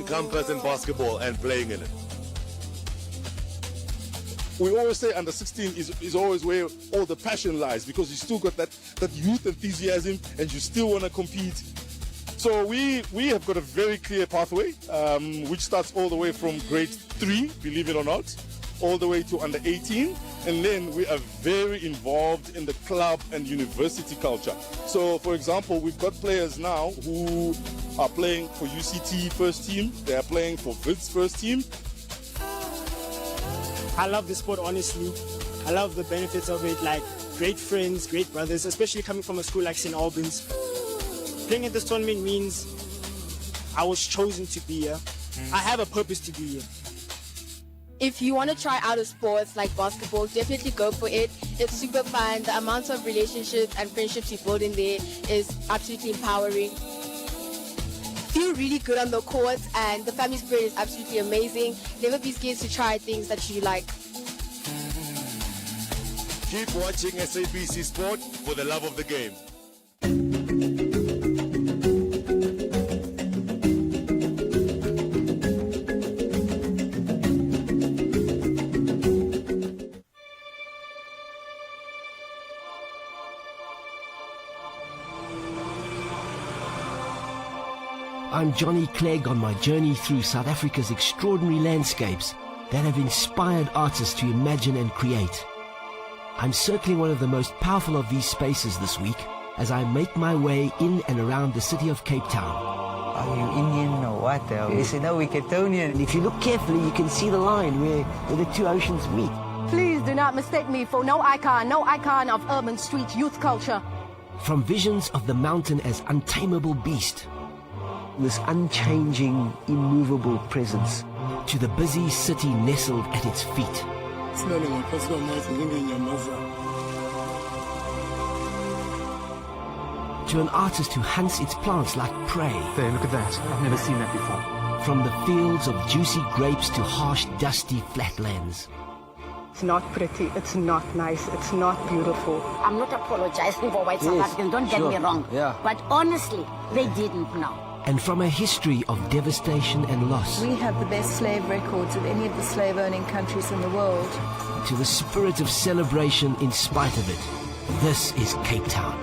campus and basketball and playing in it. We always say under 16 is always where all the passion lies, because you still got that youth enthusiasm and you still want to compete. So we have got a very clear pathway, which starts all the way from grade 3, believe it or not, all the way to under 18. And then we are very involved in the club and university culture. So, for example, we've got players now who are playing for UCT first team. They are playing for Wits first team. I love the sport, honestly. I love the benefits of it, like great friends, great brothers, especially coming from a school like St. Albans. Playing at this tournament means I was chosen to be here. I have a purpose to be here. If you want to try out a sport like basketball, definitely go for it. It's super fun. The amount of relationships and friendships you build in there is absolutely empowering. Feel really good on the court, and the family spirit is absolutely amazing. Never be scared to try things that you like. Keep watching SABC Sport for the love of the game. I'm Johnny Clegg on my journey through South Africa's extraordinary landscapes that have inspired artists to imagine and create. I'm circling one of the most powerful of these spaces this week as I make my way in and around the city of Cape Town. Are you Indian or what? Yes, no, we're Capetonian. And if you look carefully, you can see the line where the two oceans meet. Please do not mistake me for no icon of urban street youth culture. From visions of the mountain as untamable beast, this unchanging, immovable presence, to the busy city nestled at its feet. To an artist who hunts its plants like prey. There, look at that. I've never seen that before. From the fields of juicy grapes to harsh, dusty flatlands. It's not pretty, it's not nice, it's not beautiful. I'm not apologizing for white South Africans, don't get me wrong. Yeah. But honestly, they didn't know. And from a history of devastation and loss, we have the best slave records of any of the slave-owning countries in the world, to the spirit of celebration in spite of it, this is Cape Town.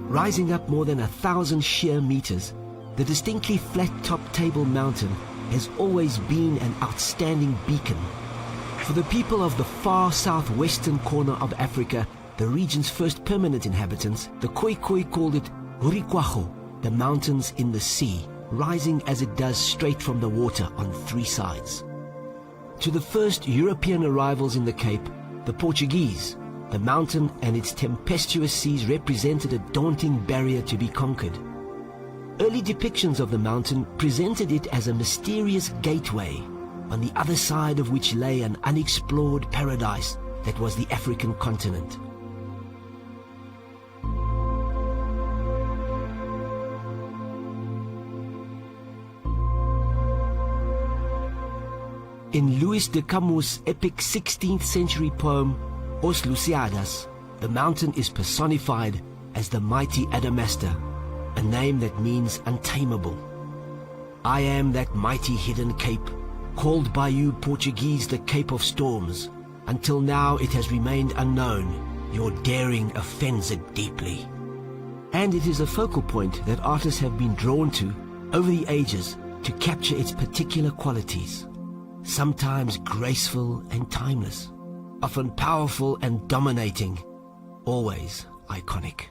Rising up more than 1,000 sheer meters, the distinctly flat-topped Table Mountain has always been an outstanding beacon. For the people of the far southwestern corner of Africa, the region's first permanent inhabitants, the Khoikhoi called it Hurikwaho, the mountains in the sea, rising as it does straight from the water on three sides. To the first European arrivals in the Cape, the Portuguese, the mountain and its tempestuous seas represented a daunting barrier to be conquered. Early depictions of the mountain presented it as a mysterious gateway, on the other side of which lay an unexplored paradise that was the African continent. In Louis de Camus' epic 16th century poem, Os Lusíadas, the mountain is personified as the mighty Adamastor, a name that means untamable. I am that mighty hidden cape, called by you Portuguese the Cape of Storms. Until now it has remained unknown. Your daring offends it deeply. And it is a focal point that artists have been drawn to over the ages to capture its particular qualities. Sometimes graceful and timeless, often powerful and dominating, always iconic.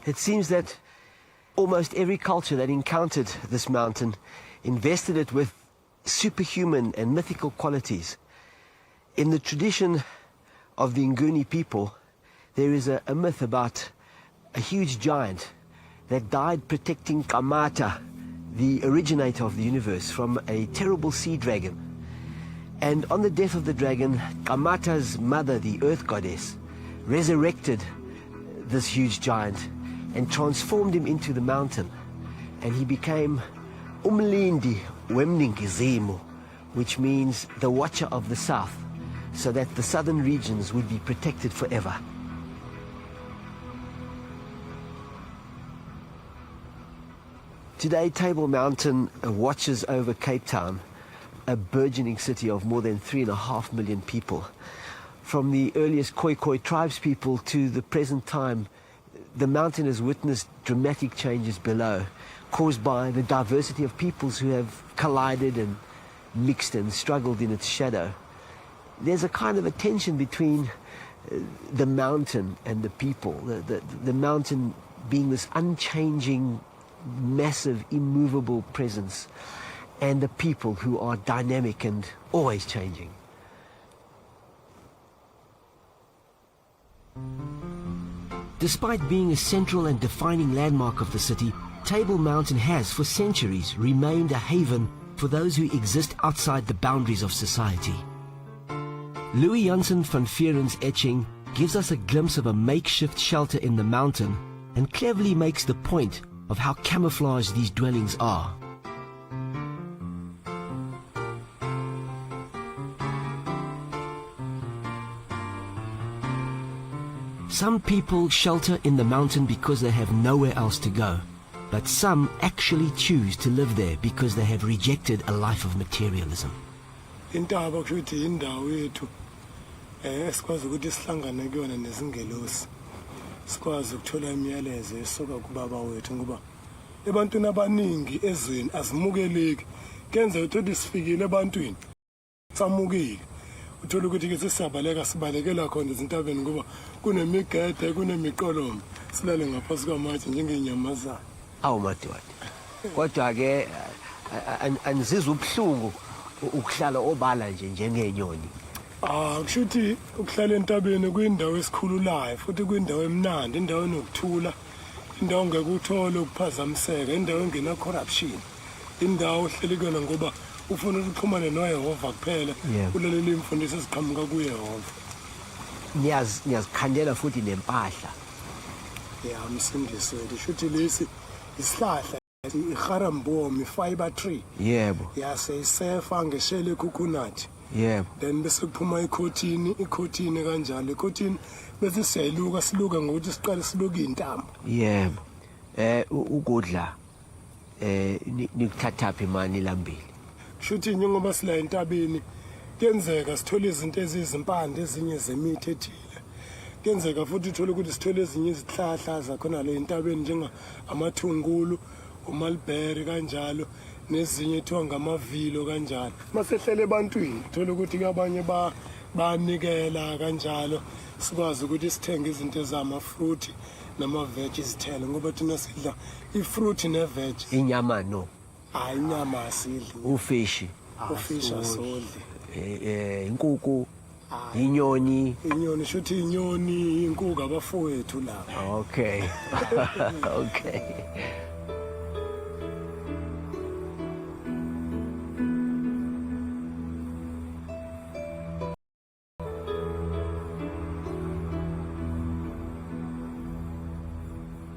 It seems that almost every culture that encountered this mountain invested it with superhuman and mythical qualities. In the tradition of the Nguni people, there is a myth about a huge giant that died protecting Kamata, the originator of the universe, from a terrible sea dragon. And on the death of the dragon, Kamata's mother, the earth goddess, resurrected this huge giant and transformed him into the mountain. and he became Umlindi Wemningizimu, which means the watcher of the south, so that the southern regions would be protected forever. Today, Table Mountain watches over Cape Town, a burgeoning city of more than 3.5 million people. From the earliest Khoikhoi tribespeople to the present time, the mountain has witnessed dramatic changes below, caused by the diversity of peoples who have collided and mixed and struggled in its shadow. There's a kind of a tension between the mountain and the people, the mountain being this unchanging, massive, immovable presence, and the people who are dynamic and always changing. Despite being a central and defining landmark of the city, Table Mountain has for centuries remained a haven for those who exist outside the boundaries of society. Louis Janssen van Vieren's etching gives us a glimpse of a makeshift shelter in the mountain and cleverly makes the point of how camouflaged these dwellings are. Some people shelter in the mountain because they have nowhere else to go, but some actually choose to live there because they have rejected a life of materialism. Intaba kushuthi indawo yethu esikwazi ukuthi sihlangane kuyona nezingelosi, sikwazi ukuthola imiyalezo esuka kubaba wethu, ngoba ebantwini abaningi ezweni azimukeleki, kenza ukuthi sifikile ebantwini samukile. Uthola ukuthi ke sisabaleka sibalekela khona ezintabeni ngoba kunemigede, kunemiqolomo, silale ngaphansi kwamatshe njengenyamazana. Awu madoda, kodwa ke anizizwa ubuhlungu ukuhlala obala nje njengenyoni? Kushuthi ukuhlala entabeni kuyindawo esikhululayo, futhi kuyindawo emnandi, indawo enokuthula, indawo ongeke uthole ukuphazamiseka, indawo engena corruption, indawo ohleli kuyona ngoba ufuna ukuxhumana noYehova kuphela, ulalele imfundiso eziqhamuka kuYehova. Niyazikhandela futhi nempahla. Msindisi wethu, shuthi lesi isihlahla iGaramboom, fiber tree. Yebo. Siyisefa ngeshele coconut. Yebo. Then bese kuphuma ikhothini kanjalo. Ikhothini bese siyayiluka, siluka ngokuthi siqale siluka intambo. Yebo. Ukudla nikuthathaphi imani lambili? Shuthi njengoba sila entabeni, kenzeka sithola izinto ezizimpande ezinye zemithi ethile. Kenzeka futhi uthola ukuthi sithola ezinye izihlahla zakhona le entabeni njenga amathungulu, umalberry kanjalo, nezinye ethiwa ngamavilo kanjalo. Masehlele ebantwini uthola ukuthi abanye banikela kanjalo, sikwazi ukuthi sithenge izinto ezama-fruit nama-veg izithelo, ngoba thina sidla i-fruit ne-veg. Inyama no? Hayi, inyama asidli. Ufishi? Ufishi asidli. Inkukhu? Inyoni? Inyoni, shuthi inyoni, inkukhu abafowethu laba. Okay. Okay.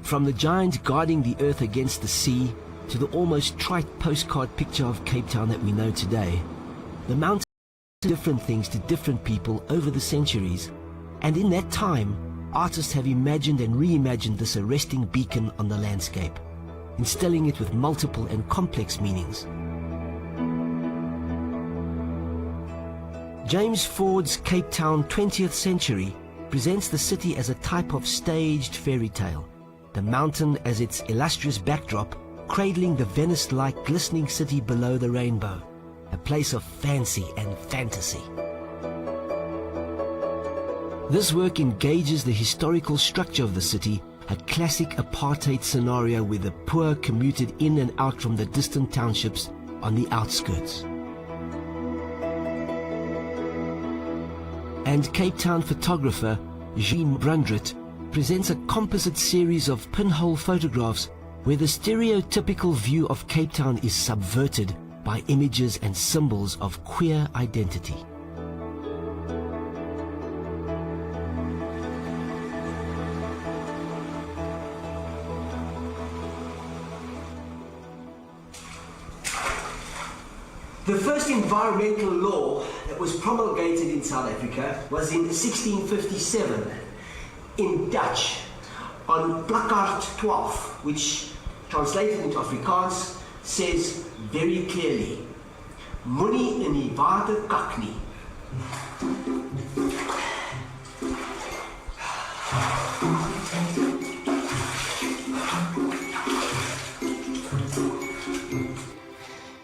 From the giant guarding the earth against the sea to the almost trite postcard picture of Cape Town that we know today, the mountains do different things to different people over the centuries, and in that time, artists have imagined and reimagined this arresting beacon on the landscape, instilling it with multiple and complex meanings. James Ford's Cape Town 20th Century presents the city as a type of staged fairy tale, the mountain as its illustrious backdrop, cradling the Venice-like glistening city below the rainbow, a place of fancy and fantasy. This work engages the historical structure of the city, a classic apartheid scenario where the poor commuted in and out from the distant townships on the outskirts. And Cape Town photographer Jean Brundrit presents a composite series of pinhole photographs where the stereotypical view of Cape Town is subverted by images and symbols of queer identity. The first environmental law that was promulgated in South Africa was in 1657 in Dutch on Placard 12, which translated into Afrikaans says very clearly, Moenie in die water kak nie.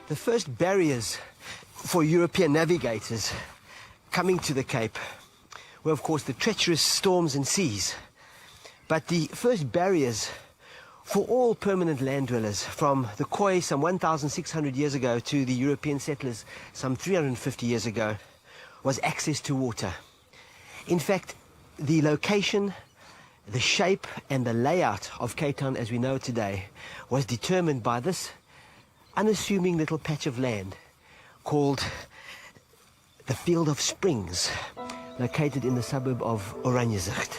The first barriers for European navigators coming to the Cape were, of course, the treacherous storms and seas. But the first barriers for all permanent land dwellers, from the Khoi some 1,600 years ago to the European settlers some 350 years ago, was access to water. In fact, the location, the shape and the layout of Cape Town as we know it today was determined by this unassuming little patch of land called the Field of Springs, located in the suburb of Oranjezicht.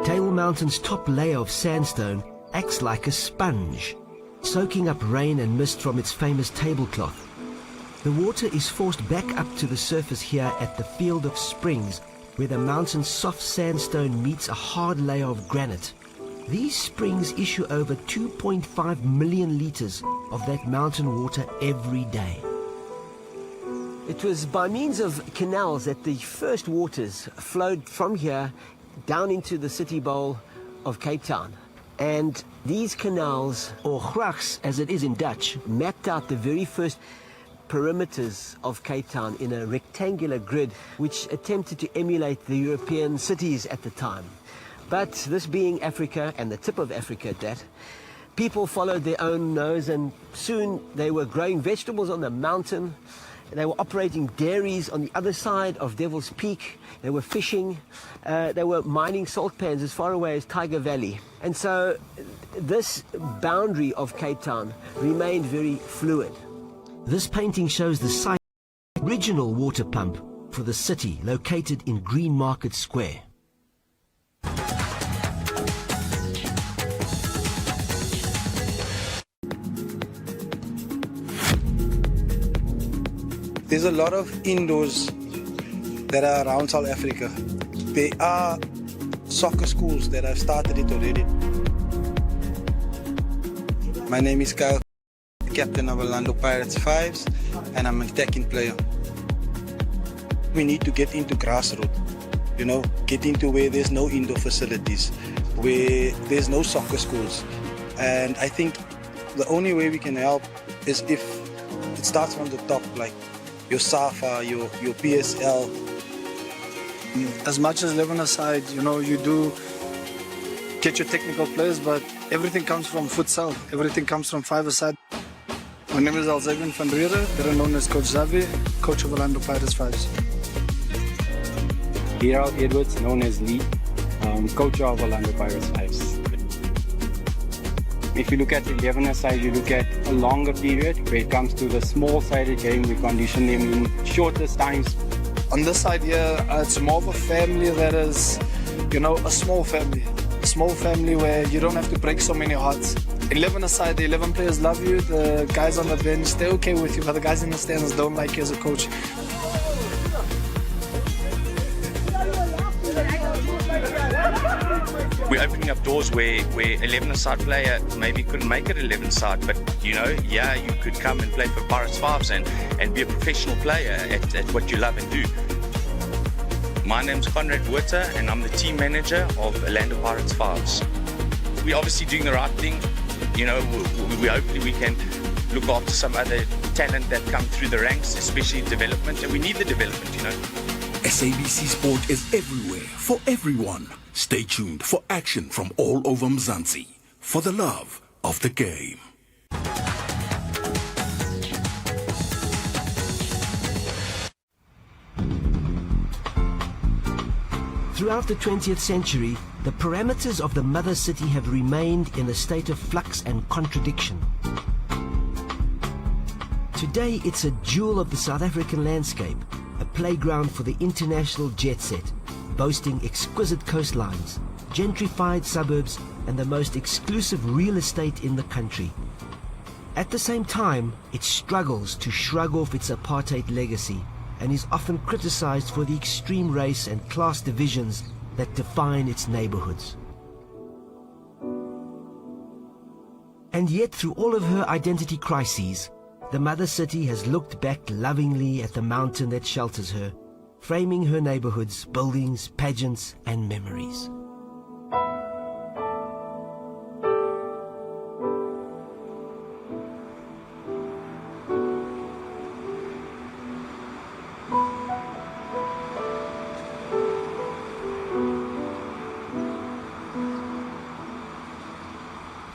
Table Mountain's top layer of sandstone acts like a sponge, soaking up rain and mist from its famous tablecloth. The water is forced back up to the surface here at the Field of Springs, where the mountain's soft sandstone meets a hard layer of granite. These springs issue over 2.5 million litres of that mountain water every day. It was by means of canals that the first waters flowed from here down into the city bowl of Cape Town. And these canals, or grachts as it is in Dutch, mapped out the very first perimeters of Cape Town in a rectangular grid which attempted to emulate the European cities at the time. But this being Africa, and the tip of Africa at that, people followed their own nose, and soon they were growing vegetables on the mountain. They were operating dairies on the other side of Devil's Peak. They were fishing. They were mining salt pans as far away as Tiger Valley. And so this boundary of Cape Town remained very fluid. This painting shows the site of the original water pump for the city, located in Green Market Square. There's a lot of indoors that are around South Africa. There are soccer schools that have started it already. My name is Kyle, captain of Orlando Pirates 5s, and I'm an attacking player. We need to get into grassroots, you know, get into where there's no indoor facilities, where there's no soccer schools. And I think the only way we can help is if it starts from the top, like your SAFA, your PSL. As much as 11-a-side, you know, you do get your technical players, but everything comes from futsal. Everything comes from 5-a-side. My name is Alzavian van Reere, better known as Coach Xavi, coach of Orlando Pirates 5s. Gerald Edwards, known as Lee, coach of Orlando Pirates 5s. If you look at the 11-a-side, you look at a longer period. Where it comes to the small-sided game, we condition them in shortest times. On this side here, it's more of a family that is, you know, a small family. A small family where you don't have to break so many hearts. 11-a-side, the 11 players love you. The guys on the bench, they're okay with you, but the guys in the stands don't like you as a coach. We're opening up doors where 11-a-side player maybe couldn't make it 11-a-side, but you know, yeah, you could come and play for Pirates 5s and be a professional player at what you love and do. My name's Conrad Witter and I'm the team manager of Orlando Pirates 5s. We're obviously doing the right thing. You know, we hopefully we can look after some other talent that come through the ranks, especially development, and we need the development, you know. SABC Sport is everywhere for everyone. Stay tuned for action from all over Mzansi for the love of the game. Throughout the 20th century, the parameters of the mother city have remained in a state of flux and contradiction. Today, it's a jewel of the South African landscape, a playground for the international jet set, boasting exquisite coastlines, gentrified suburbs and the most exclusive real estate in the country. At the same time, it struggles to shrug off its apartheid legacy and is often criticized for the extreme race and class divisions that define its neighborhoods. And yet, through all of her identity crises, the mother city has looked back lovingly at the mountain that shelters her, framing her neighborhoods, buildings, pageants, and memories.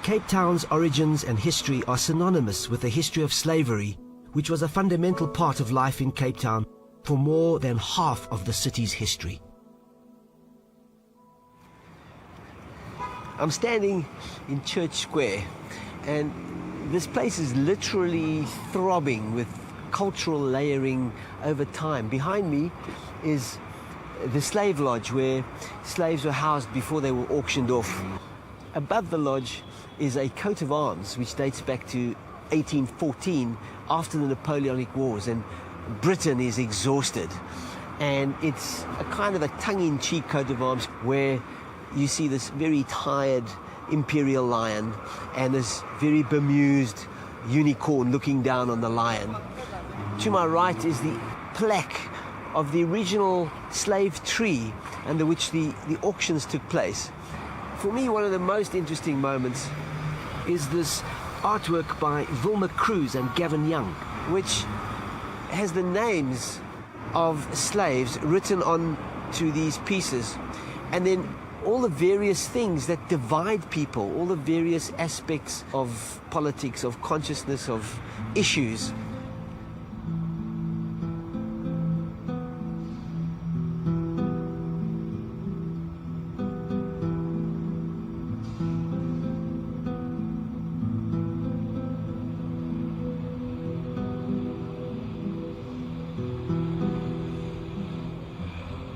Cape Town's origins and history are synonymous with the history of slavery, which was a fundamental part of life in Cape Town for more than half of the city's history. I'm standing in Church Square, and this place is literally throbbing with cultural layering over time. Behind me is the slave lodge, where slaves were housed before they were auctioned off. Above the lodge is a coat of arms which dates back to 1814, after the Napoleonic Wars, and Britain is exhausted. And it's a kind of a tongue-in-cheek coat of arms where you see this very tired imperial lion and this very bemused unicorn looking down on the lion. To my right is the plaque of the original slave tree under which the auctions took place. For me, one of the most interesting moments is this artwork by Wilma Cruz and Gavin Young, which has the names of slaves written on to these pieces, and then all the various things that divide people, all the various aspects of politics, of consciousness, of issues.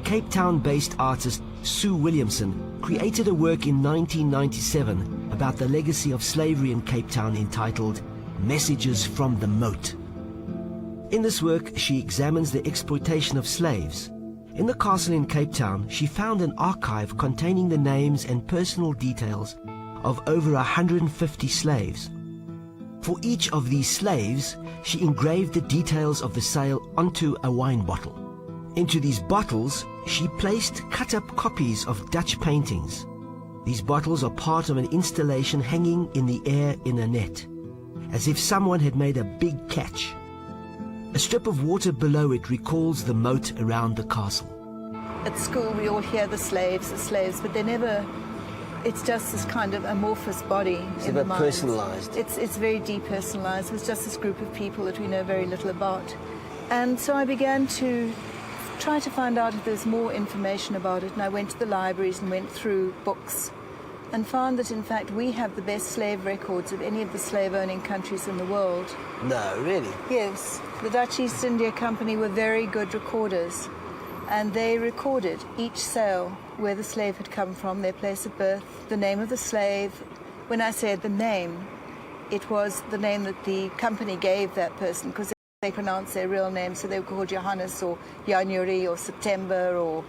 Cape Town-based artist Sue Williamson created a work in 1997 about the legacy of slavery in Cape Town entitled Messages from the Moat. In this work, she examines the exploitation of slaves. In the castle in Cape Town, she found an archive containing the names and personal details of over 150 slaves. For each of these slaves, she engraved the details of the sale onto a wine bottle. Into these bottles, she placed cut-up copies of Dutch paintings. These bottles are part of an installation hanging in the air in a net, as if someone had made a big catch. A strip of water below it recalls the moat around the castle. At school, we all hear the slaves, but they never... It's just this kind of amorphous body in the mind. Personalized. It's very depersonalized. It's just this group of people that we know very little about. And so I began to try to find out if there's more information about it, and I went to the libraries and went through books and found that in fact we have the best slave records of any of the slave-owning countries in the world. No, really? Yes. The Dutch East India Company were very good recorders, and they recorded each sale, where the slave had come from, their place of birth, the name of the slave. When I said the name, it was the name that the company gave that person, because they pronounced their real name, so they were called Johannes or January or September or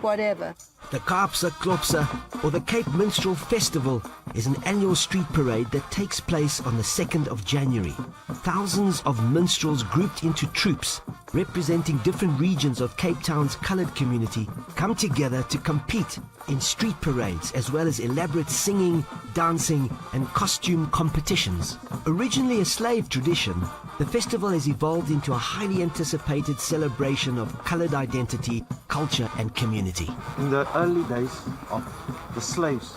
whatever. The Kaapse Klopse, or the Cape Minstrel Festival, is an annual street parade that takes place on the 2nd of January. Thousands of minstrels grouped into troops, representing different regions of Cape Town's coloured community, come together to compete in street parades, as well as elaborate singing, dancing and costume competitions. Originally a slave tradition, the festival has evolved into a highly anticipated celebration of coloured identity, culture and community. In the early days of the slaves,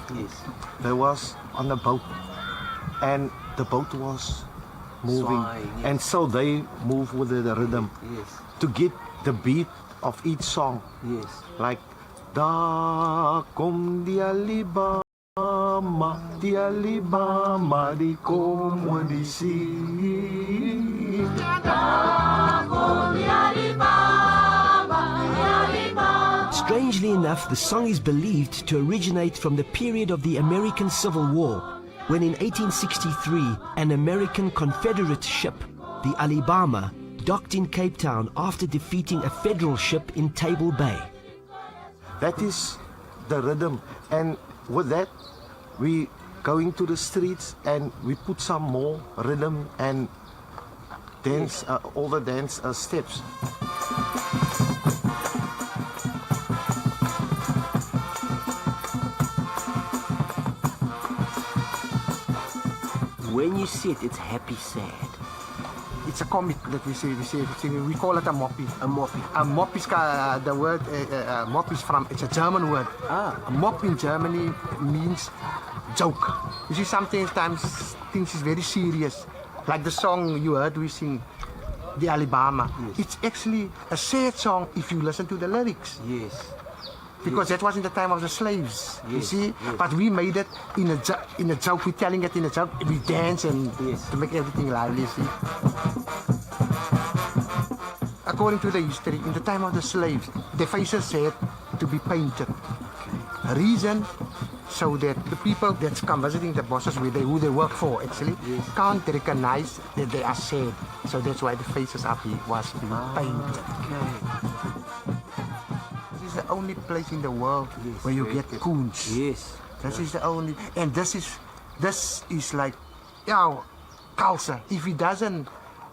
there was on a boat, and the boat was moving, and so they moved with the rhythm to get the beat of each song. Like Da kom di Alibama, di Alibama, di kom di si. Da kom di Alibama, di Alibama. Strangely enough, the song is believed to originate from the period of the American Civil War, when in 1863 an American Confederate ship, the Alabama, docked in Cape Town after defeating a federal ship in Table Bay. That is the rhythm, and with that we go into the streets and we put some more rhythm and dance, all the dance steps. When you see it, it's happy, sad. It's a comic that we say. We call it a moppy. A moppy. A mop is the word. Mop is from. It's a German word. A mop in Germany means joke. You see, sometimes things is very serious, like the song you heard we sing, the Alabama. Yes. It's actually a sad song if you listen to the lyrics. Yes. Because that was in the time of the slaves, you see. Yes. But we made it in a joke. We're telling it in a joke. We dance and to make everything lively, see. According to the history, in the time of the slaves, the faces had to be painted. Reason, so that the people that come visiting the bosses who they work for actually can't recognize that they are sad. So that's why the faces up here was painted. This is the only place in the world where you get coons. Yes. This is the only, and this is like, culture. If he doesn't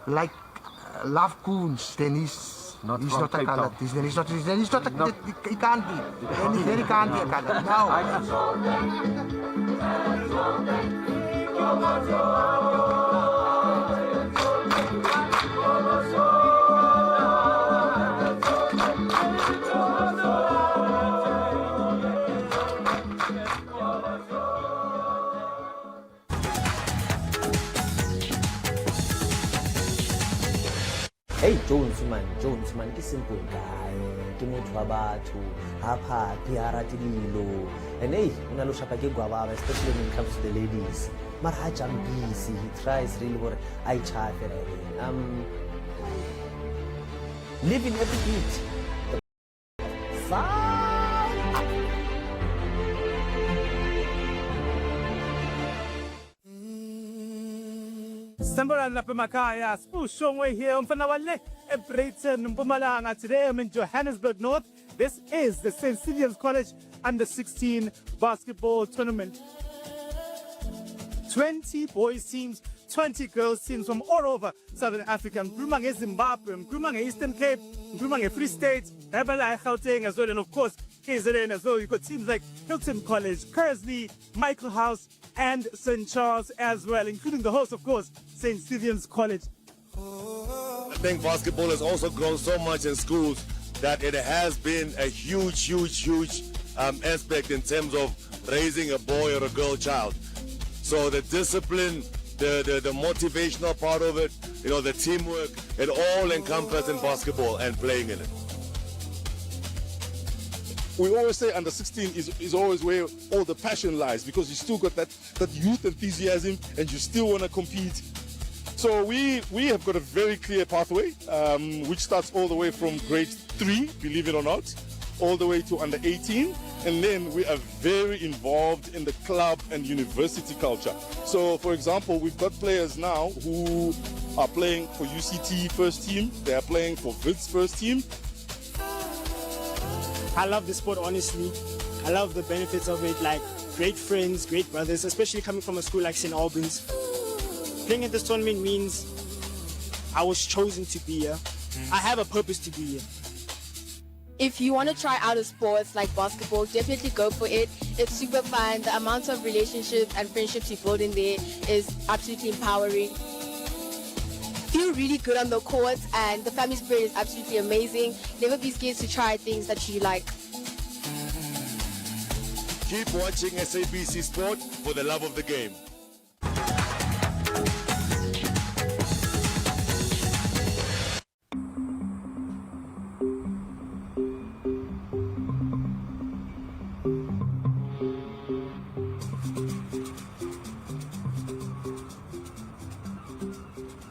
like love coons, then he's not a colored. Then he's not he can't be. Then he can't be a colored. No. Hey, Jones man, ke simple guy. Ke motho wa batho, ha phaphi ha rate dilo. And hey, una lo shapa ke gwababa, especially when it comes to the ladies. Mara ha jumpisi, he tries really hard. I chafe right. Living every beat. Samburan na Pamakaya, Spushongwe here on Fanawale, Brayton, Mpumalanga. Today I'm in Johannesburg North. This is the St. Stephen's College Under-16 basketball tournament. 20 boys teams, 20 girls teams from all over Southern Africa. Mpumalanga, Zimbabwe, Mpumalanga, Eastern Cape, Mpumalanga, Free State, Rebelai, Gauteng as well, and of course KZN as well. You've got teams like Hilton College, Kersley, Michael House, and St. Charles as well, including the host, of course, St. Stephen's College. I think basketball has also grown so much in schools that it has been a huge aspect in terms of raising a boy or a girl child. So the discipline, the motivational part of it, the teamwork, it all encompasses in basketball and playing in it. We always say under-16 is always where all the passion lies, because you still got that youth enthusiasm and you still want to compete. So we have got a very clear pathway, which starts all the way from grade 3, believe it or not, all the way to under-18. And then we are very involved in the club and university culture. So, for example, we've got players now who are playing for UCT first team. They are playing for Wits first team. I love the sport, honestly. I love the benefits of it, like great friends, great brothers, especially coming from a school like St. Albans. Playing at this tournament means I was chosen to be here. I have a purpose to be here. If you want to try out a sport like basketball, definitely go for it. It's super fun. The amount of relationships and friendships you build in there is absolutely empowering. Feel really good on the court, and the family spirit is absolutely amazing. Never be scared to try things that you like. Keep watching SABC Sport for the love of the game.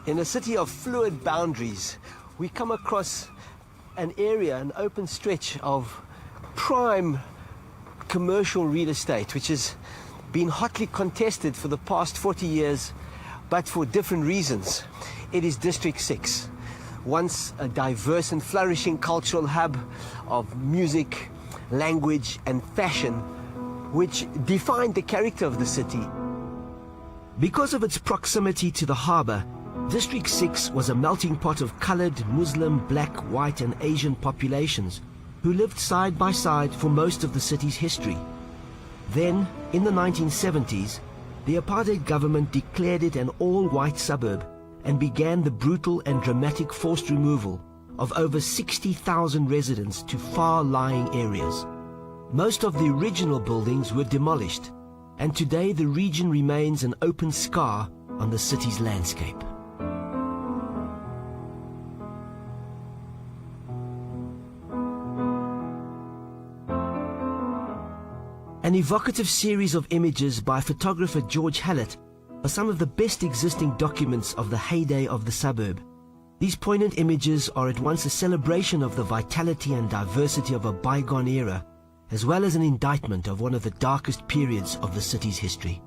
In a city of fluid boundaries, we come across an area, an open stretch of prime commercial real estate, which has been hotly contested for the past 40 years, but for different reasons. It is District 6, once a diverse and flourishing cultural hub of music, language and fashion, which defined the character of the city. Because of its proximity to the harbour, District 6 was a melting pot of coloured Muslim, black, white and Asian populations who lived side by side for most of the city's history. Then, in the 1970s, the apartheid government declared it an all-white suburb and began the brutal and dramatic forced removal of over 60,000 residents to far-lying areas. Most of the original buildings were demolished, and today the region remains an open scar on the city's landscape. An evocative series of images by photographer George Hallett are some of the best existing documents of the heyday of the suburb. These poignant images are at once a celebration of the vitality and diversity of a bygone era, as well as an indictment of one of the darkest periods of the city's history.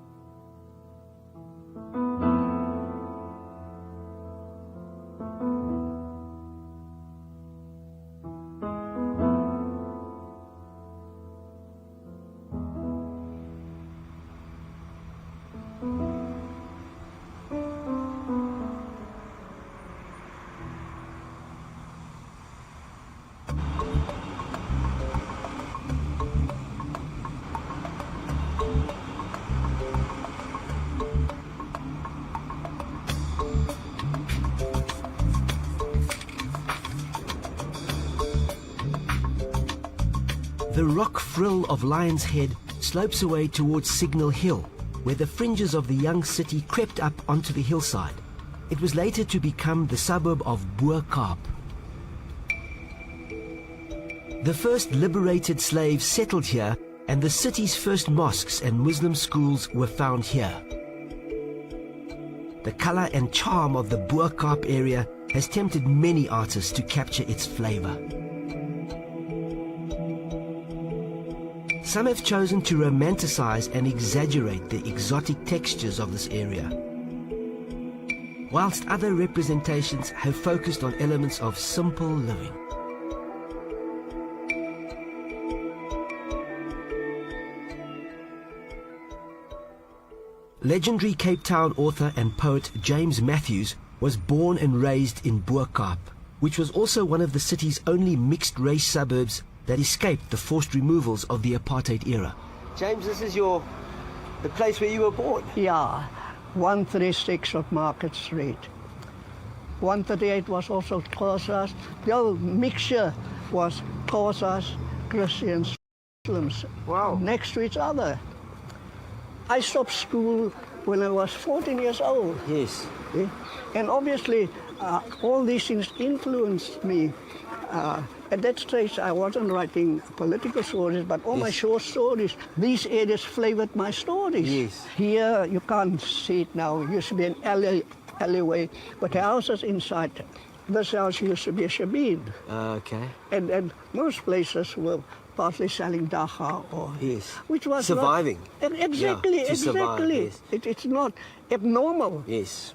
The rock frill of Lion's Head slopes away towards Signal Hill, where the fringes of the young city crept up onto the hillside. It was later to become the suburb of Bo-Kaap. The first liberated slaves settled here, and the city's first mosques and Muslim schools were found here. The color and charm of the Bo-Kaap area has tempted many artists to capture its flavor. Some have chosen to romanticize and exaggerate the exotic textures of this area, whilst other representations have focused on elements of simple living. Legendary Cape Town author and poet James Matthews was born and raised in Bo-Kaap, which was also one of the city's only mixed-race suburbs that escaped the forced removals of the apartheid era. James, this is the place where you were born? Yeah, 136 of Market Street. 138 was also Xhosas. The whole mixture was Xhosas, Christians, Muslims. Wow. Next to each other. I stopped school when I was 14 years old. Yes. And obviously, all these things influenced me. At that stage, I wasn't writing political stories, but all my short stories, these areas flavored my stories. Yes. Here, you can't see it now. It used to be an alleyway, but the houses inside. This house used to be a shabib. Okay. And most places were partly selling dacha or... Yes. Which was surviving. Exactly, yeah, exactly. Survive, yes. It's not abnormal. Yes.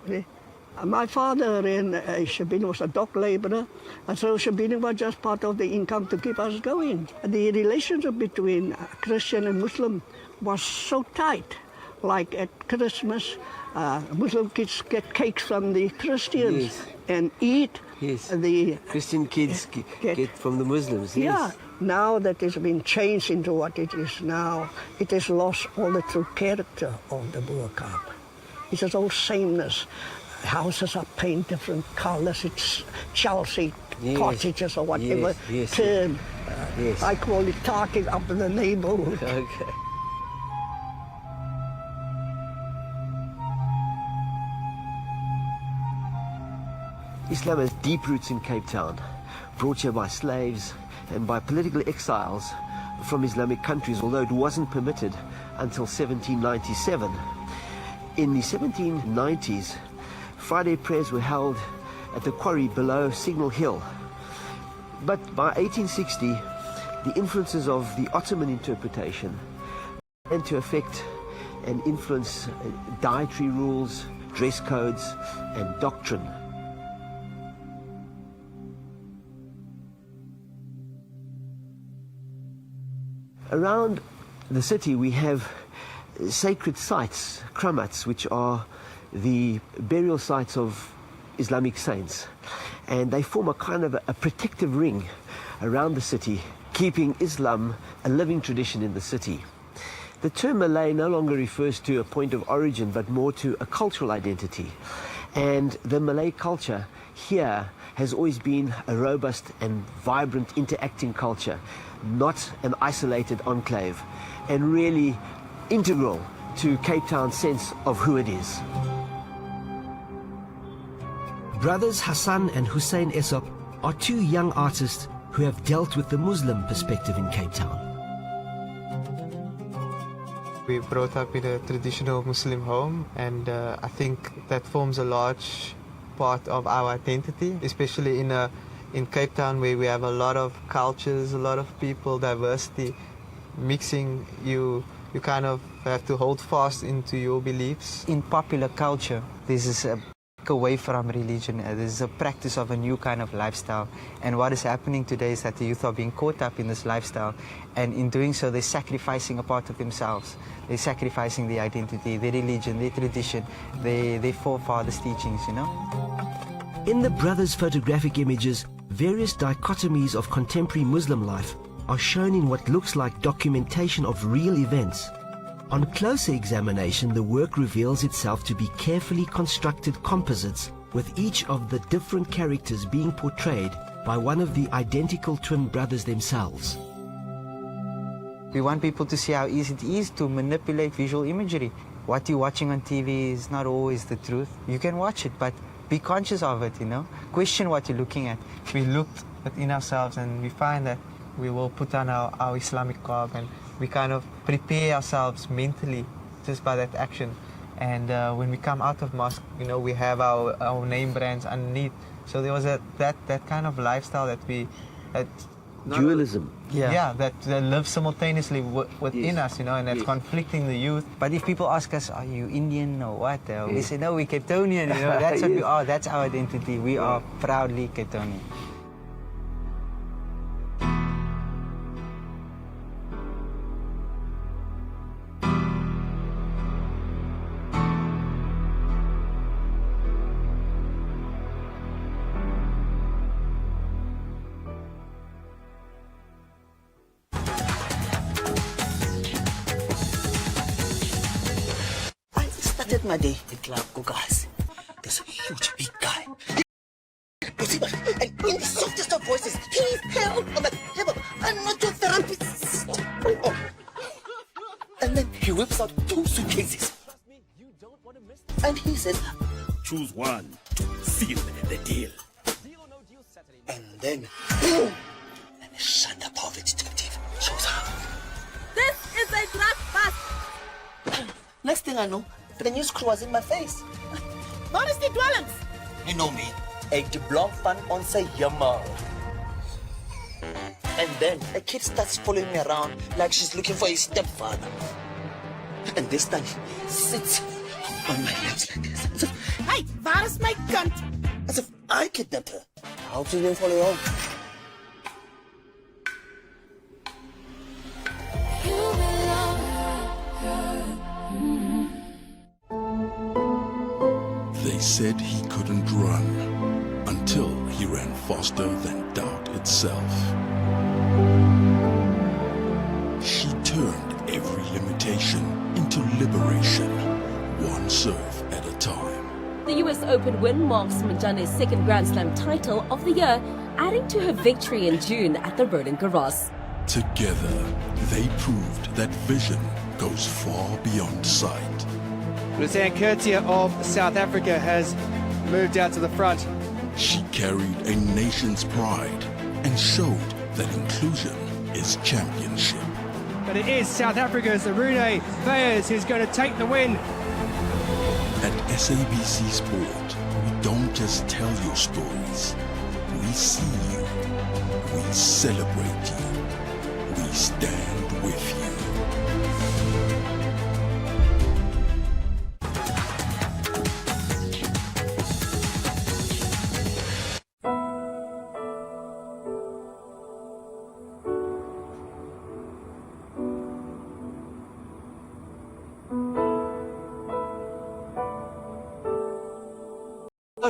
My father in Shabini was a dock laborer, and so Shabini was just part of the income to keep us going. The relationship between Christian and Muslim was so tight. Like at Christmas, Muslim kids get cakes from the Christians and eat. Yes. The Christian kids get from the Muslims. Yes. Yeah. Now that it's been changed into what it is now, it has lost all the true character of the Bo-Kaap. It's just all sameness. Houses are painted different colors. It's Chelsea cottages or whatever term. I call it tarting up in the neighborhood. Okay. Islam has deep roots in Cape Town, brought here by slaves and by political exiles from Islamic countries, although it wasn't permitted until 1797. In the 1790s, Friday prayers were held at the quarry below Signal Hill. But by 1860, the influences of the Ottoman interpretation and to affect and influence dietary rules, dress codes, and doctrine. Around the city we have sacred sites, kramats, which are the burial sites of Islamic saints, and they form a kind of a protective ring around the city, keeping Islam a living tradition in the city. The term Malay no longer refers to a point of origin, but more to a cultural identity. And the Malay culture here has always been a robust and vibrant interacting culture, not an isolated enclave, and really integral to Cape Town's sense of who it is. Brothers Hassan and Hussein Esop are two young artists who have dealt with the Muslim perspective in Cape Town. We brought up in a traditional Muslim home, and I think that forms a large part of our identity, especially in Cape Town, where we have a lot of cultures, a lot of people, diversity, mixing. You kind of have to hold fast into your beliefs. In popular culture, this is a away from religion. This is a practice of a new kind of lifestyle, and what is happening today is that the youth are being caught up in this lifestyle, and in doing so they're sacrificing a part of themselves. They're sacrificing their identity, their religion, their tradition, their forefathers' teachings, you know. In the brothers' photographic images, various dichotomies of contemporary Muslim life are shown in what looks like documentation of real events. On closer examination, the work reveals itself to be carefully constructed composites, with each of the different characters being portrayed by one of the identical twin brothers themselves. We want people to see how easy it is to manipulate visual imagery. What you're watching on TV is not always the truth. You can watch it, but be conscious of it, you know. Question what you're looking at. We looked within ourselves and we find that we will put on our Islamic garb, and we kind of prepare ourselves mentally just by that action. And when we come out of mosque, you know, we have our name brands underneath. So there was that kind of lifestyle that dualism. That lives simultaneously within us, you know, and that's conflicting the youth. But if people ask us, are you Indian or what? We say, no, we're Cape Townian, you know, that's what we are, that's our identity. We are proudly Cape Townian. My day at Club Gugas. There's a huge big guy. And in the softest of voices, please help. I'm like, I'm not your therapist. Oh. And then he whips out 2 suitcases. And he says, choose one to seal the deal. And then, boom! And the Shanda Power detective shows up. This is a drug bust. Next thing I know, the news crew was in my face. What is the dwellings? You know me, a blog fan on say Yamal. And then a kid starts following me around like she's looking for his stepfather. And this time he sits on my legs like this. As if, hey, waar is my cunt? As if I kidnapped her. I hope she didn't follow you home. They said he couldn't run until he ran faster than doubt itself. She turned every limitation into liberation, one serve at a time. The US Open win marks Manjane's second Grand Slam title of the year, adding to her victory in June at the Roland Garros. Together, they proved that vision goes far beyond sight. Lieutenant Kurtia of South Africa has moved out to the front. She carried a nation's pride and showed that inclusion is championship. But it is South Africa's Arune Veyers who's going to take the win. At SABC Sport, we don't just tell your stories. We see you. We celebrate you. stand with you.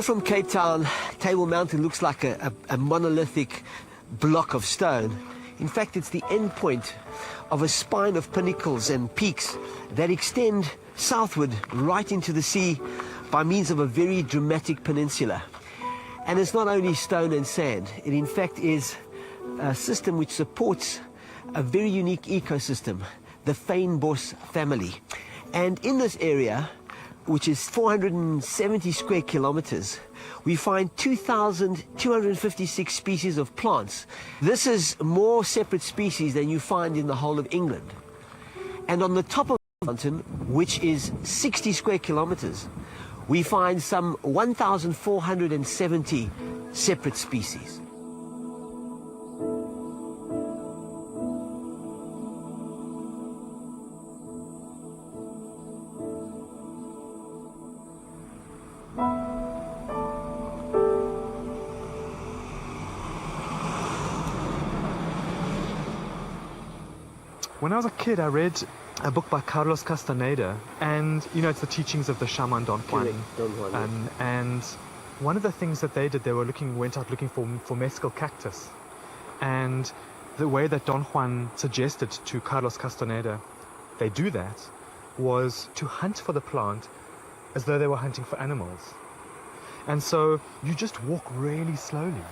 From Cape Town, Table Mountain looks like a monolithic block of stone. In fact, it's the end point of a spine of pinnacles and peaks that extend southward right into the sea by means of a very dramatic peninsula. And it's not only stone and sand, it in fact is a system which supports a very unique ecosystem, the Fynbos family. And in this area, which is 470 square kilometers, we find 2,256 species of plants. This is more separate species than you find in the whole of England. And on the top of the mountain, which is 60 square kilometers, we find some 1,470 separate species. When I was a kid, I read a book by Carlos Castaneda, and you know, it's the teachings of the shaman Don Juan. Correct, Don Juan. And one of the things that they did, they went out looking for mescal cactus, and the way that Don Juan suggested to Carlos Castaneda they do that was to hunt for the plant as though they were hunting for animals. And so you just walk really slowly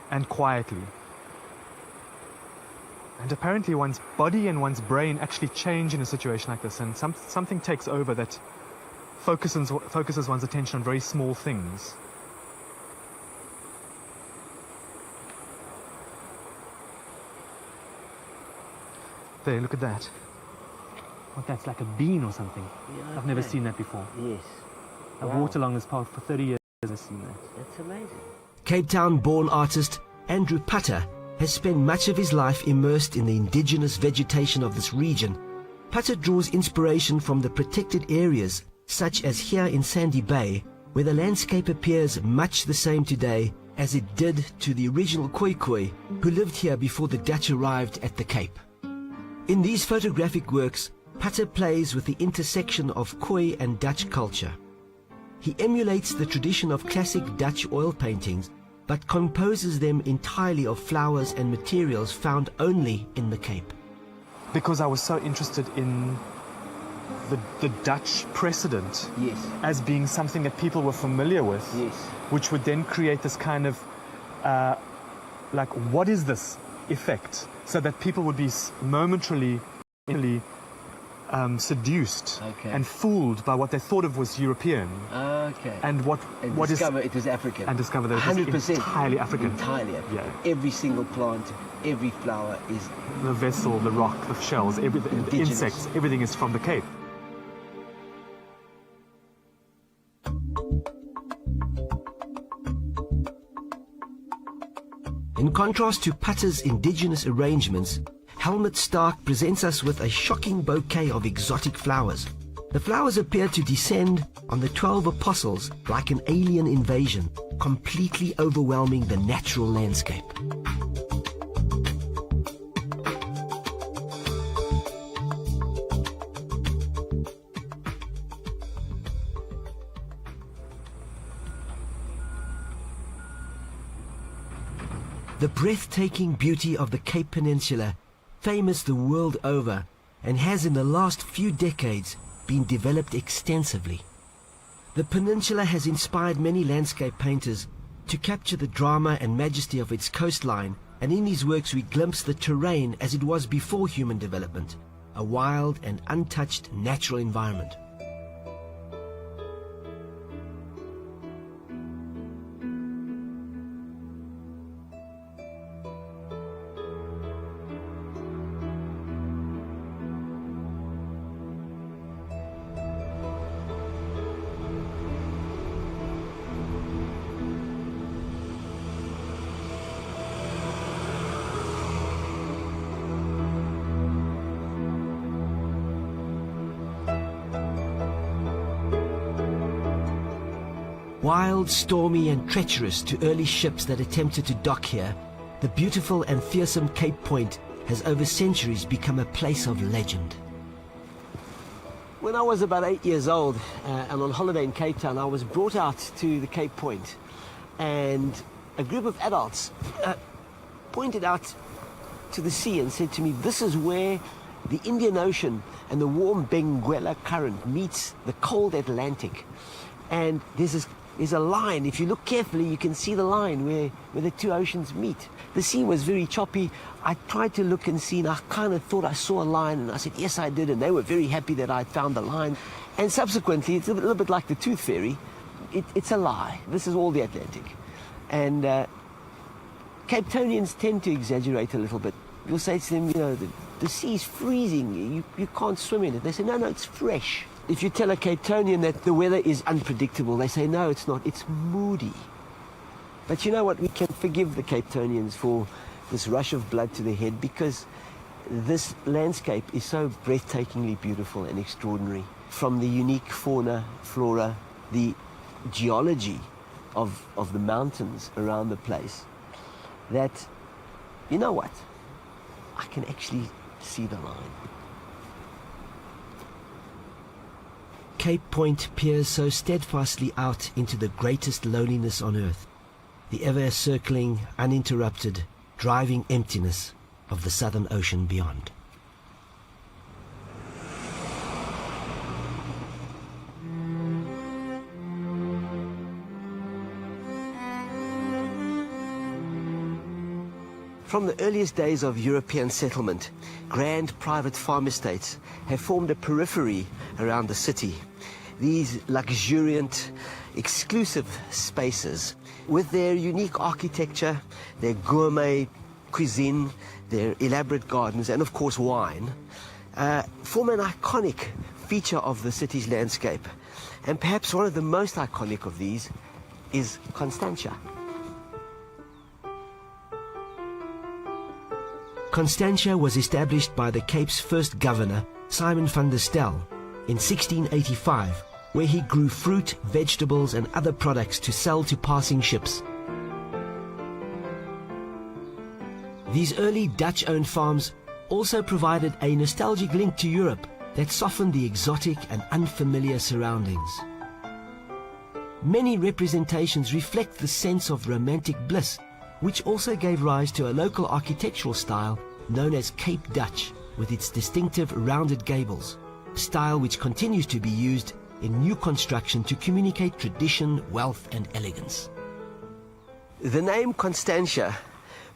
and quietly. And apparently one's body and one's brain actually change in a situation like this, and something takes over that focuses one's attention on very small things. There, look at that. What, that's like a bean or something? Yeah, I've never seen that before. Yes. I've walked along this path for 30 years and I've seen that. That's amazing. Cape Town-born artist Andrew Putter has spent much of his life immersed in the indigenous vegetation of this region. Putter draws inspiration from the protected areas, such as here in Sandy Bay, where the landscape appears much the same today as it did to the original Khoikhoi, who lived here before the Dutch arrived at the Cape. In these photographic works, Putter plays with the intersection of Khoi and Dutch culture. He emulates the tradition of classic Dutch oil paintings, but composes them entirely of flowers and materials found only in the Cape. Because I was so interested in the Dutch precedent, yes, as being something that people were familiar with, yes, which would then create this kind of, like, what is this effect? So that people would be momentarily seduced and fooled by what they thought of was European. And discover it was African. And discover that it was entirely African. Entirely African. Yeah. Every single plant, every flower is... The vessel, the rock, the shells, everything, the insects, everything is from the Cape. In contrast to Putter's indigenous arrangements, Helmut Stark presents us with a shocking bouquet of exotic flowers. The flowers appear to descend on the 12 apostles like an alien invasion, completely overwhelming the natural landscape. The breathtaking beauty of the Cape Peninsula, famous the world over, and has in the last few decades been developed extensively. The peninsula has inspired many landscape painters to capture the drama and majesty of its coastline, and in these works we glimpse the terrain as it was before human development, a wild and untouched natural environment. Wild, stormy and treacherous to early ships that attempted to dock here, the beautiful and fearsome Cape Point has over centuries become a place of legend. When I was about 8 years old and on holiday in Cape Town, I was brought out to the Cape Point, and a group of adults pointed out to the sea and said to me, this is where the Indian Ocean and the warm Benguela current meets the cold Atlantic. And there's a line. If you look carefully, you can see the line where the two oceans meet. The sea was very choppy. I tried to look and see, and I kind of thought I saw a line, and I said, yes, I did, and they were very happy that I'd found the line. And subsequently, it's a little bit like the Tooth Fairy. It's a lie. This is all the Atlantic. And Cape Townians tend to exaggerate a little bit. You'll say to them, you know, the sea's freezing, you can't swim in it. They say, no, it's fresh. If you tell a Cape Townian that the weather is unpredictable, they say, no, it's not, it's moody. But you know what, we can forgive the Cape Townians for this rush of blood to the head, because this landscape is so breathtakingly beautiful and extraordinary. From the unique fauna, flora, the geology of the mountains around the place, that, you know what, I can actually see the line. Cape Point peers so steadfastly out into the greatest loneliness on earth, the ever-circling, uninterrupted, driving emptiness of the Southern Ocean beyond. From the earliest days of European settlement, grand private farm estates have formed a periphery around the city. These luxuriant, exclusive spaces, with their unique architecture, their gourmet cuisine, their elaborate gardens, and of course wine, form an iconic feature of the city's landscape. And perhaps one of the most iconic of these is Constantia. Constantia was established by the Cape's first governor, Simon van der Stel, in 1685, where he grew fruit, vegetables and other products to sell to passing ships. These early Dutch-owned farms also provided a nostalgic link to Europe that softened the exotic and unfamiliar surroundings. Many representations reflect the sense of romantic bliss, which also gave rise to a local architectural style known as Cape Dutch, with its distinctive rounded gables, a style which continues to be used in new construction to communicate tradition, wealth and elegance. The name Constantia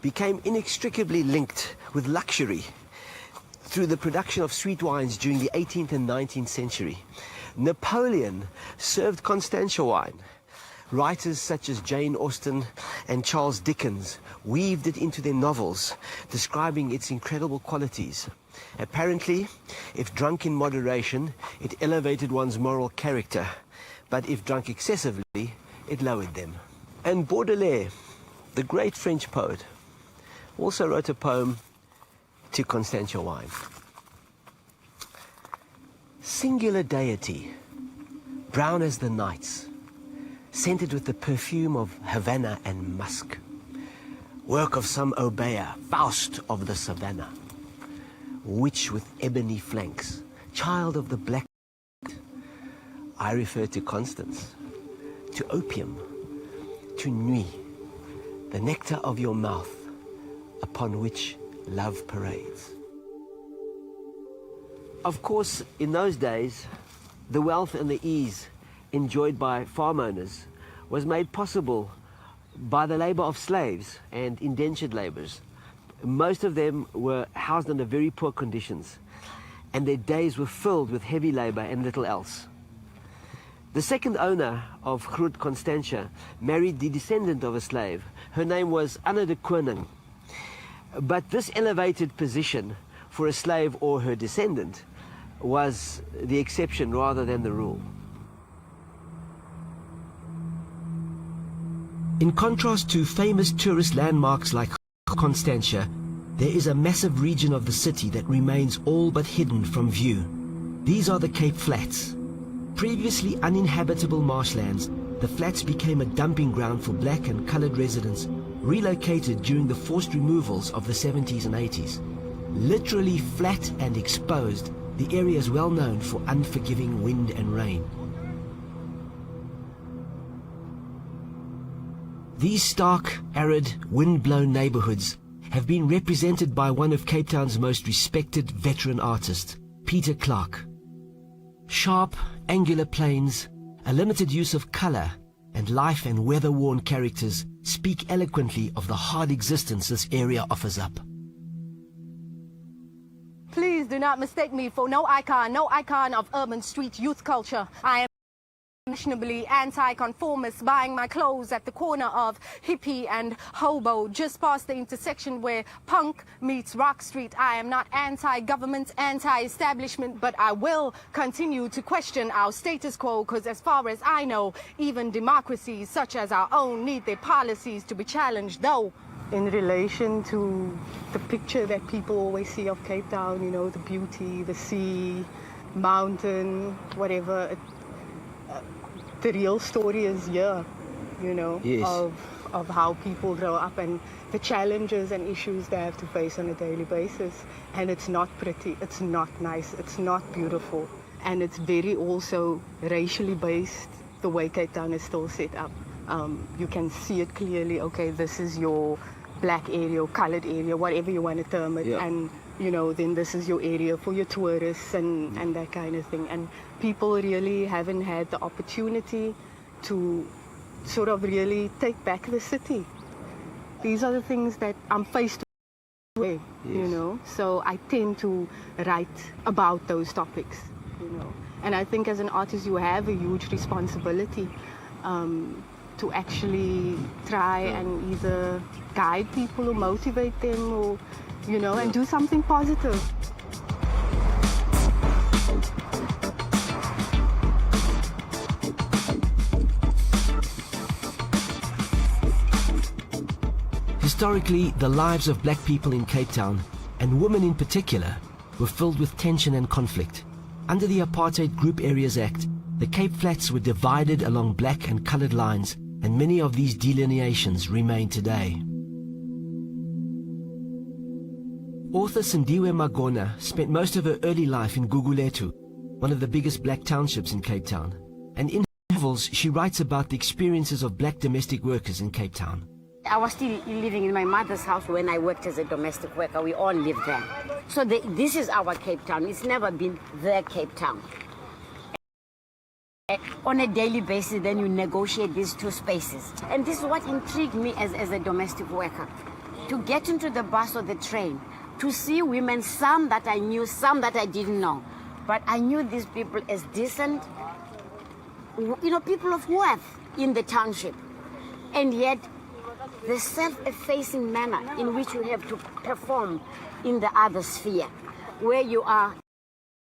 became inextricably linked with luxury through the production of sweet wines during the 18th and 19th century. Napoleon served Constantia wine. Writers such as Jane Austen and Charles Dickens weaved it into their novels, describing its incredible qualities. Apparently, if drunk in moderation, it elevated one's moral character, but if drunk excessively, it lowered them. And Baudelaire, the great French poet, also wrote a poem to Constantia wine. Singular deity, brown as the nights, scented with the perfume of Havana and musk, work of some Obeah, Faust of the savannah, witch with ebony flanks, child of the black. I refer to Constance, to opium, to nuit, the nectar of your mouth, upon which love parades. Of course, in those days, the wealth and the ease enjoyed by farm owners was made possible by the labor of slaves and indentured laborers. Most of them were housed under very poor conditions, and their days were filled with heavy labor and little else. The second owner of Groot Constantia married the descendant of a slave. Her name was Anna de Koning. But this elevated position for a slave or her descendant was the exception rather than the rule. In contrast to famous tourist landmarks like Constantia, there is a massive region of the city that remains all but hidden from view. These are the Cape Flats. Previously uninhabitable marshlands, the flats became a dumping ground for black and colored residents relocated during the forced removals of the 70s and 80s. Literally flat and exposed, the area is well known for unforgiving wind and rain. These stark, arid, wind-blown neighborhoods have been represented by one of Cape Town's most respected veteran artists, Peter Clark. Sharp, angular planes, a limited use of color, and life and weather-worn characters speak eloquently of the hard existence this area offers up. Please do not mistake me for no icon of urban street youth culture. I am fashionably anti-conformist, buying my clothes at the corner of Hippie and Hobo, just past the intersection where punk meets Rock Street. I am not anti-government, anti-establishment, but I will continue to question our status quo, because as far as I know, even democracies such as our own need their policies to be challenged, though. In relation to the picture that people always see of Cape Town, you know, the beauty, the sea, mountain, whatever, the real story is here, you know, Yes. of how people grow up and the challenges and issues they have to face on a daily basis. And it's not pretty, it's not nice, it's not beautiful. And it's very also racially based, the way Cape Town is still set up. You can see it clearly, okay, this is your black area, or colored area, whatever you want to term it. Yeah. And, you know, then this is your area for your tourists and that kind of thing. And people really haven't had the opportunity to sort of really take back the city. These are the things that I'm faced with, you know. So I tend to write about those topics, you know. And I think as an artist you have a huge responsibility to actually try and either guide people or motivate them or, you know, and do something positive. Historically, the lives of black people in Cape Town, and women in particular, were filled with tension and conflict. Under the Apartheid Group Areas Act, the Cape Flats were divided along black and colored lines, and many of these delineations remain today. Author Sindiwe Magona spent most of her early life in Gugulethu, one of the biggest black townships in Cape Town. And in her novels, she writes about the experiences of black domestic workers in Cape Town. I was still living in my mother's house when I worked as a domestic worker. We all lived there. So this is our Cape Town. It's never been their Cape Town. On a daily basis, then you negotiate these two spaces. And this is what intrigued me as a domestic worker. To get into the bus or the train, to see women, some that I knew, some that I didn't know. But I knew these people as decent, you know, people of worth in the township. And yet, the self-effacing manner in which you have to perform in the other sphere, where you are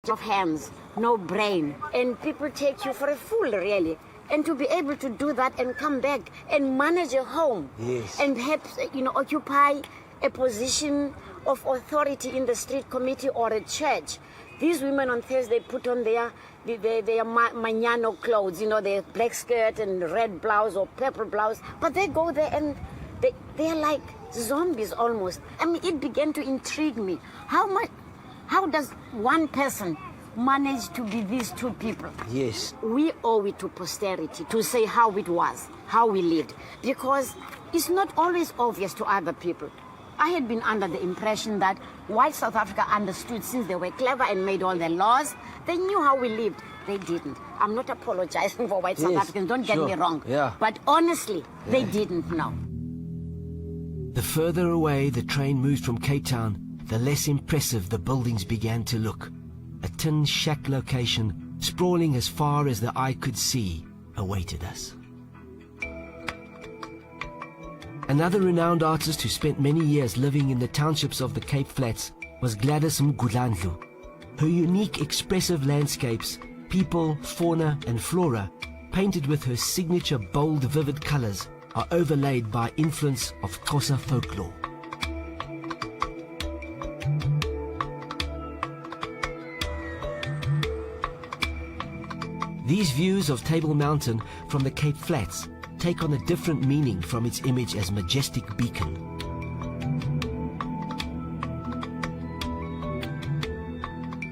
of hands, no brain, and people take you for a fool, really. And to be able to do that and come back and manage a home, Yes. and perhaps, you know, occupy a position of authority in the street committee or a church. These women on Thursday put on their mañana clothes, you know, their black skirt and red blouse or purple blouse, but they go there and they're like zombies almost. I mean, it began to intrigue me. How does one person manage to be these two people? Yes. We owe it to posterity to say how it was, how we lived, because it's not always obvious to other people. I had been under the impression that white South Africa understood, since they were clever and made all their laws, they knew how we lived. They didn't. I'm not apologizing for white South Africans, don't get me wrong. Yeah. But honestly, they didn't know. The further away the train moved from Cape Town, the less impressive the buildings began to look. A tin shack location, sprawling as far as the eye could see, awaited us. Another renowned artist who spent many years living in the townships of the Cape Flats was Gladys Mgudlandlu. Her unique expressive landscapes, people, fauna and flora, painted with her signature bold, vivid colors, are overlaid by influence of Xhosa folklore. These views of Table Mountain from the Cape Flats take on a different meaning from its image as majestic beacon.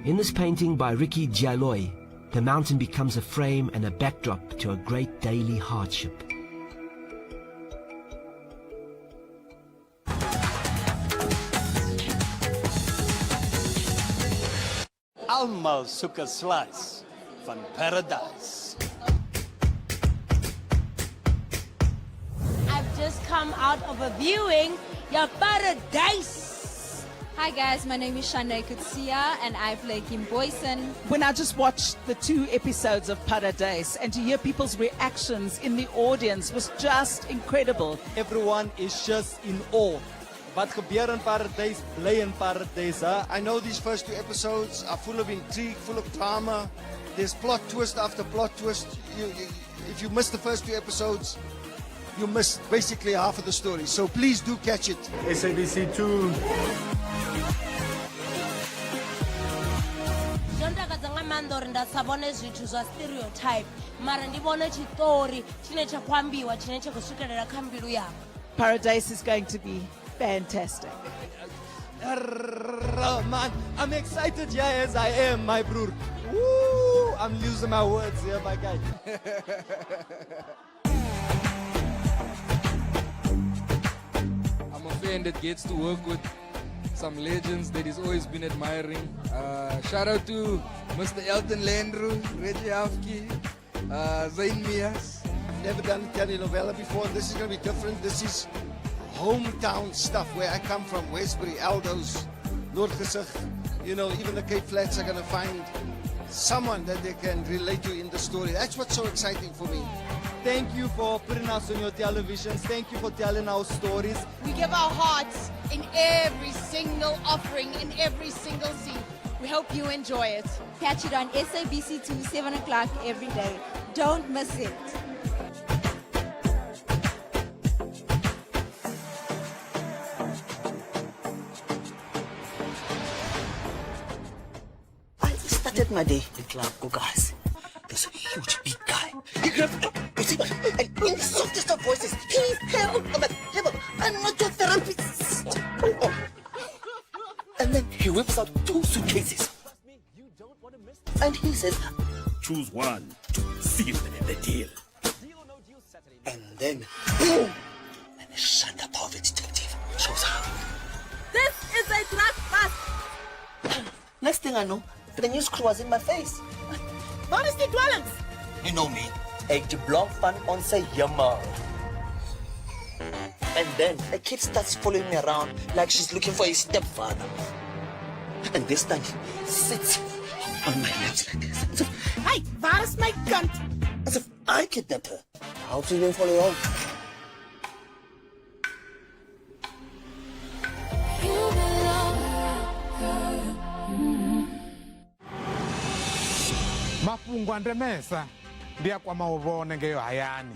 In this painting by Ricky Dialoy, the mountain becomes a frame and a backdrop to a great daily hardship. Almal soek 'n slice van paradise. I've just come out of a viewing, your paradise. Hi guys, my name is Shanae Kutsia and I play Kim Boyson. When I just watched the 2 episodes of Paradise and to hear people's reactions in the audience was just incredible. Everyone is just in awe. Wat gebeur in Paradise, bly in Paradise. Huh? I know these first 2 episodes are full of intrigue, full of drama. There's plot twist after plot twist. If you miss the first 2 episodes, you miss basically half of the story. So please do catch it. SABC 2. Ndakadzanga mandori ndasabone zvithu zva stereotype mara ndibone chitori chine chakwambiwa chine chekusvikelela kha mbilu yako. Paradise is going to be fantastic. Man, I'm excited here as I am, my bro. Woo! I'm losing my words here, my guy. I'm a fan that gets to work with some legends that he's always been admiring. Shout out to Mr. Elton Landru, Reggie Afki, Zayn Mias. Never done a telenovela before. This is going to be different. This is hometown stuff where I come from, Westbury, Aldos, Noordgesig. You know, even the Cape Flats are going to find someone that they can relate to in the story. That's what's so exciting for me. Thank you for putting us on your televisions. Thank you for telling our stories. We give our hearts in every single offering, in every single scene. We hope you enjoy it. Catch it on SABC2, 7 o'clock every day. Don't miss it. I started my day in club, guys. There's a huge big guy. He grabbed up, and in the softest of voices, please help. I'm like, I'm not your therapist. Oh. And then he whips out 2 suitcases. And he says, choose one to seal the deal. And then, boom! And a Shanda Power detective shows up. This is a drug bust. Next thing I know, the news crew was in my face. Waar is die dwelms? You know me, ek die blok van ons jammer. And then a kid starts following me around like she's looking for a stepfather. And this time, sits on my lap like this. As if, hey, waar is my kind? As if I kidnapped her. How to even follow home? Mafhungo andemesa ndi akwama u vhone ngeyo hayani.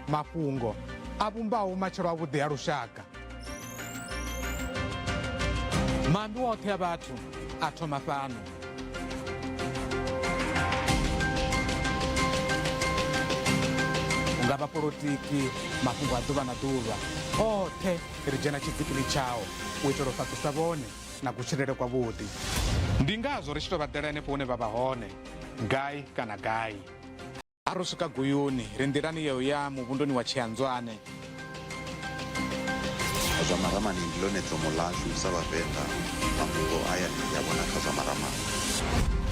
Mafhungo a vhumbaho matshelo avhuḓi ha lushaka. Mambi woṱhe a vhathu a thoma fhano. Ungavha polotiki, mafhungo a ḓuvha na ḓuvha, oṱhe ri dzhena tshizikili tshao u itela u fhaṱisa vhone na kutshilele kwavhuḓi. Ndi ngazwo ri tshi tou vha ḓela henefho hune vha vha hone, gai kana gai. A ro swika Guyuni ri nḓilani yeyo ya muvhunduni wa Tshianzwane. Zwa maramani ndi ḽone dzomo ḽashu sa vhavenḓa, mafhungo aya ndi a vhona kha zwa maramani.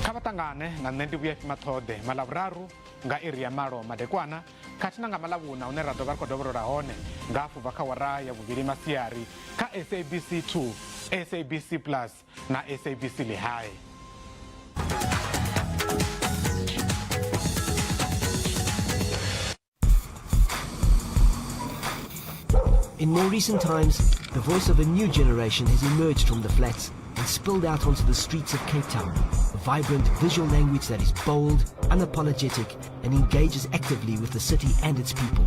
Kha vha ṱangane nga nṋe ndi Vhuyafi Maṱhoḓe maḽavhuraru nga iri ya malo madekwana khathihi na nga maḽavhuna hune ra ḓo vha ri khou dovholola hone nga hafhu bva kha wara ya vhuvhili masiari kha SABC 2, SABC Plus na SABC Lehigh. In more recent times, the voice of a new generation has emerged from the flats and spilled out onto the streets of Cape Town. A vibrant visual language that is bold, unapologetic, and engages actively with the city and its people.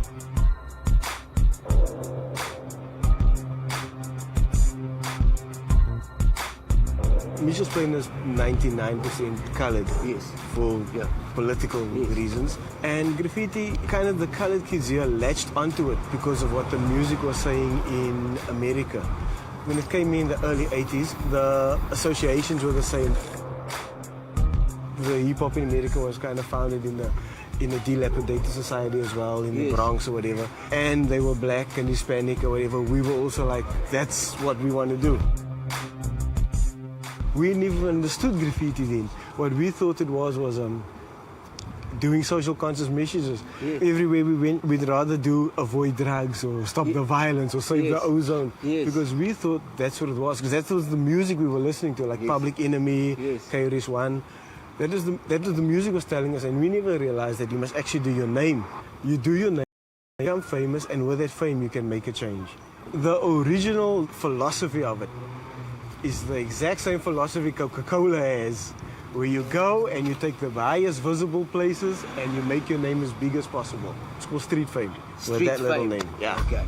Mitchell's Plain is 99% colored. Yes. For political reasons. And graffiti, kind of the colored kids here latched onto it because of what the music was saying in America. When it came in the early 80s, the associations were the same. The hip-hop in America was kind of founded in a dilapidated society as well, in the Bronx or whatever. And they were black and Hispanic or whatever. We were also like, that's what we want to do. We never understood graffiti then. What we thought it was doing social conscious messages. Everywhere we went, we'd rather do avoid drugs or stop the violence or save the ozone. Because we thought that's what it was. Because that was the music we were listening to, like Public Enemy, KRS-One. That was the music was telling us, and we never realized that you must actually do your name. You do your name, you become famous, and with that fame you can make a change. The original philosophy of it is the exact same philosophy Coca-Cola has, where you go and you take the highest visible places and you make your name as big as possible. It's called street fame. Street that little fame. name. Yeah. Okay.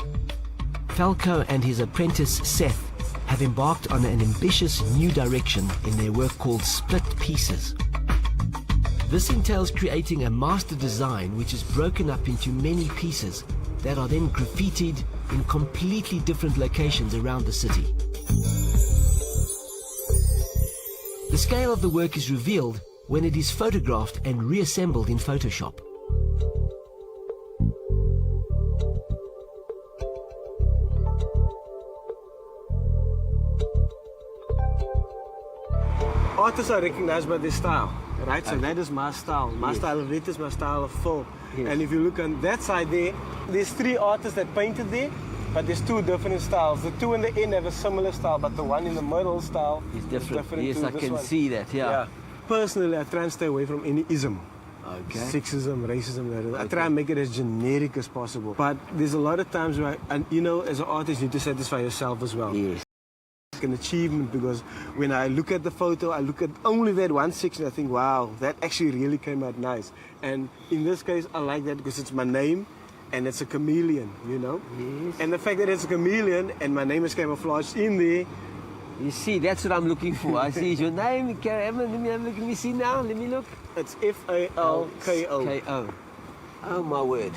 Falco and his apprentice Seth have embarked on an ambitious new direction in their work called Split Pieces. This entails creating a master design which is broken up into many pieces that are then graffitied in completely different locations around the city. The scale of the work is revealed when it is photographed and reassembled in Photoshop. Artists are recognized by their style, right? So that is my style. My style of it is my style of film. And if you look on that side there, there's 3 artists that painted there, but there's 2 different styles. The 2 in the end have a similar style, but the one in the middle style is different. Yes, to I this can one. see that, yeah. Personally, I try and stay away from any ism. Okay. Sexism, racism, I try and make it as generic as possible. But there's a lot of times where, and you know, as an artist, you need to satisfy yourself as well. Yes. An achievement, because when I look at the photo, I look at only that one section, I think, wow, that actually really came out nice. And in this case, I like that because it's my name and it's a chameleon, you know? Yes. And the fact that it's a chameleon and my name is camouflaged in there. You see, that's what I'm looking for. I see your name. Let me see now. Let me look. It's Falko. K-O. Oh, my word.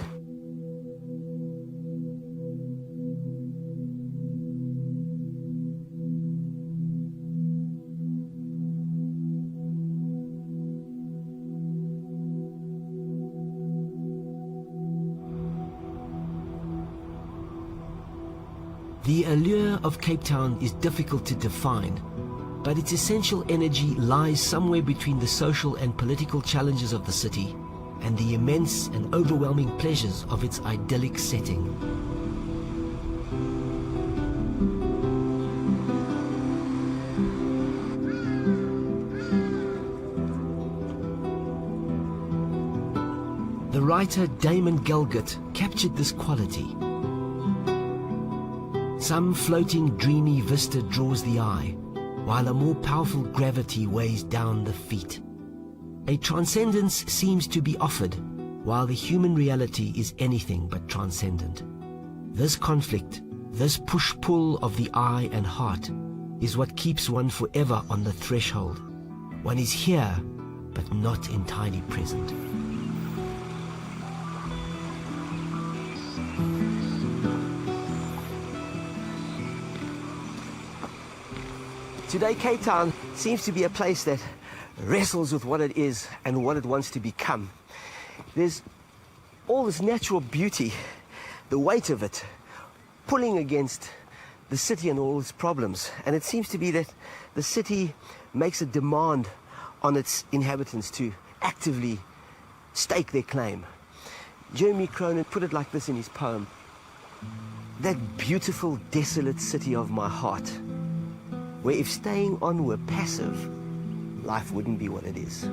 The allure of Cape Town is difficult to define, but its essential energy lies somewhere between the social and political challenges of the city and the immense and overwhelming pleasures of its idyllic setting. The writer Damon Galgut captured this quality. Some floating dreamy vista draws the eye, while a more powerful gravity weighs down the feet. A transcendence seems to be offered, while the human reality is anything but transcendent. This conflict, this push-pull of the eye and heart, is what keeps one forever on the threshold. One is here, but not entirely present. Today, Cape Town seems to be a place that wrestles with what it is and what it wants to become. There's all this natural beauty, the weight of it, pulling against the city and all its problems. And it seems to be that the city makes a demand on its inhabitants to actively stake their claim. Jeremy Cronin put it like this in his poem: "That beautiful, desolate city of my heart, where if staying on were passive, life wouldn't be what it is."